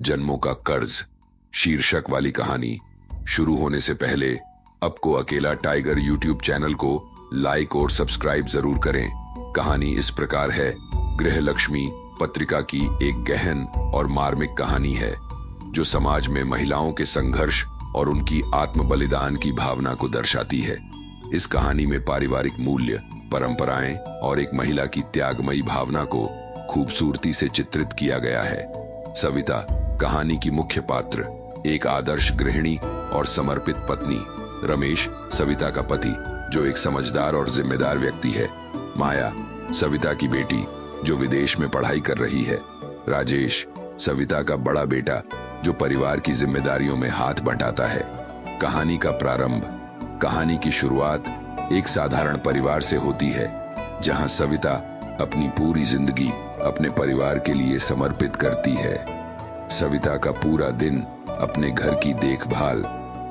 जन्मों का कर्ज शीर्षक वाली कहानी शुरू होने से पहले आपको अकेला टाइगर यूट्यूब चैनल को लाइक और सब्सक्राइब जरूर करें। कहानी इस प्रकार है। गृहलक्ष्मी पत्रिका की एक गहन और मार्मिक कहानी है जो समाज में महिलाओं के संघर्ष और उनकी आत्म बलिदान की भावना को दर्शाती है। इस कहानी में पारिवारिक मूल्य, परंपराएं और एक महिला की त्यागमयी भावना को खूबसूरती से चित्रित किया गया है। सविता कहानी की मुख्य पात्र, एक आदर्श गृहिणी और समर्पित पत्नी। रमेश सविता का पति जो एक समझदार और जिम्मेदार व्यक्ति है। माया सविता की बेटी जो विदेश में पढ़ाई कर रही है। राजेश सविता का बड़ा बेटा जो परिवार की जिम्मेदारियों में हाथ बंटाता है। कहानी का प्रारंभ, कहानी की शुरुआत एक साधारण परिवार से होती है जहां सविता अपनी पूरी जिंदगी अपने परिवार के लिए समर्पित करती है। सविता का पूरा दिन अपने घर की देखभाल,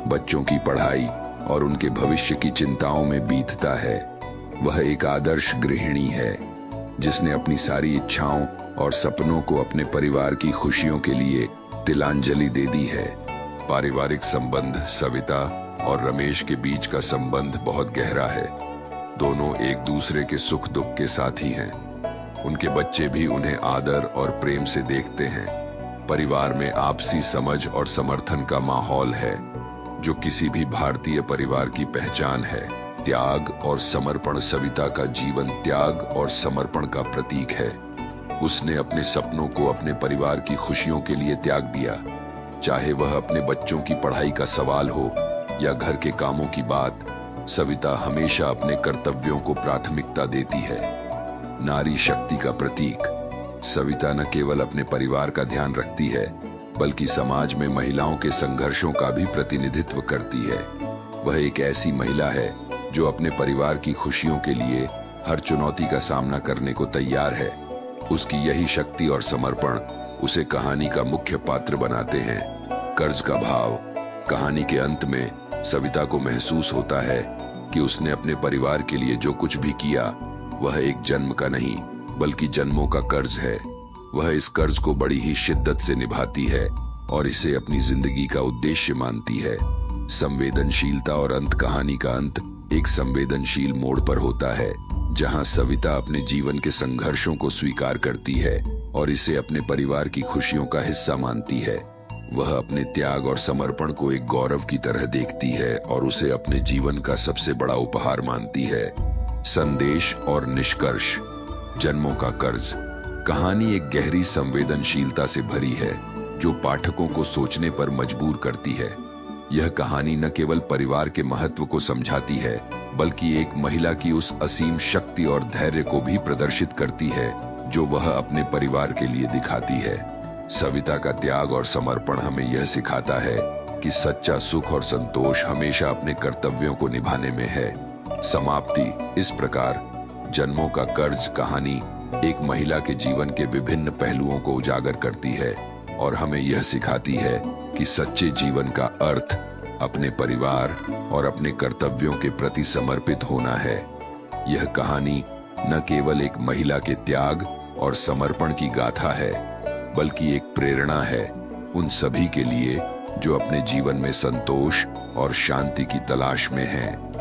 बच्चों की पढ़ाई और उनके भविष्य की चिंताओं में बीतता है। वह एक आदर्श गृहिणी है जिसने अपनी सारी इच्छाओं और सपनों को अपने परिवार की खुशियों के लिए तिलांजलि दे दी है। पारिवारिक संबंध, सविता और रमेश के बीच का संबंध बहुत गहरा है। दोनों एक दूसरे के सुख दुख के साथी हैं। उनके बच्चे भी उन्हें आदर और प्रेम से देखते हैं। परिवार में आपसी समझ और समर्थन का माहौल है जो किसी भी भारतीय परिवार की पहचान है। त्याग और समर्पण, सविता का जीवन त्याग और समर्पण का प्रतीक है। उसने अपने सपनों को अपने परिवार की खुशियों के लिए त्याग दिया, चाहे वह अपने बच्चों की पढ़ाई का सवाल हो या घर के कामों की बात। सविता हमेशा अपने कर्तव्यों को प्राथमिकता देती है। नारी शक्ति का प्रतीक, सविता न केवल अपने परिवार का ध्यान रखती है बल्कि समाज में महिलाओं के संघर्षों का भी प्रतिनिधित्व करती है। वह एक ऐसी महिला है जो अपने परिवार की खुशियों के लिए हर चुनौती का सामना करने को तैयार है। उसकी यही शक्ति और समर्पण उसे कहानी का मुख्य पात्र बनाते हैं। कर्ज का भाव, कहानी के अंत में सविता को महसूस होता है कि उसने अपने परिवार के लिए जो कुछ भी किया वह एक जन्म का नहीं बल्कि जन्मों का कर्ज है। वह इस कर्ज को बड़ी ही शिद्दत से निभाती है और इसे अपनी जिंदगी का उद्देश्य मानती है। संवेदनशीलता और अंत, कहानी का अंत एक संवेदनशील मोड़ पर होता है जहां सविता अपने जीवन के संघर्षों को स्वीकार करती है और इसे अपने परिवार की खुशियों का हिस्सा मानती है। वह अपने त्याग और समर्पण को एक गौरव की तरह देखती है और उसे अपने जीवन का सबसे बड़ा उपहार मानती है। संदेश और निष्कर्ष, जन्मों का कर्ज। कहानी एक गहरी संवेदनशीलता से भरी है जो पाठकों को सोचने पर मजबूर करती है। यह कहानी न केवल परिवार के महत्व को समझाती है बल्कि एक महिला की उस असीम शक्ति और धैर्य को भी प्रदर्शित करती है जो वह अपने परिवार के लिए दिखाती है। सविता का त्याग और समर्पण हमें यह सिखाता है कि सच्चा सुख और संतोष हमेशा अपने कर्तव्यों को निभाने में है। समाप्ति इस प्रकार, जन्मों का कर्ज कहानी एक महिला के जीवन के विभिन्न पहलुओं को उजागर करती है और हमें यह सिखाती है कि सच्चे जीवन का अर्थ अपने परिवार और अपने कर्तव्यों के प्रति समर्पित होना है। यह कहानी न केवल एक महिला के त्याग और समर्पण की गाथा है बल्कि एक प्रेरणा है उन सभी के लिए जो अपने जीवन में संतोष और शांति की तलाश में हैं।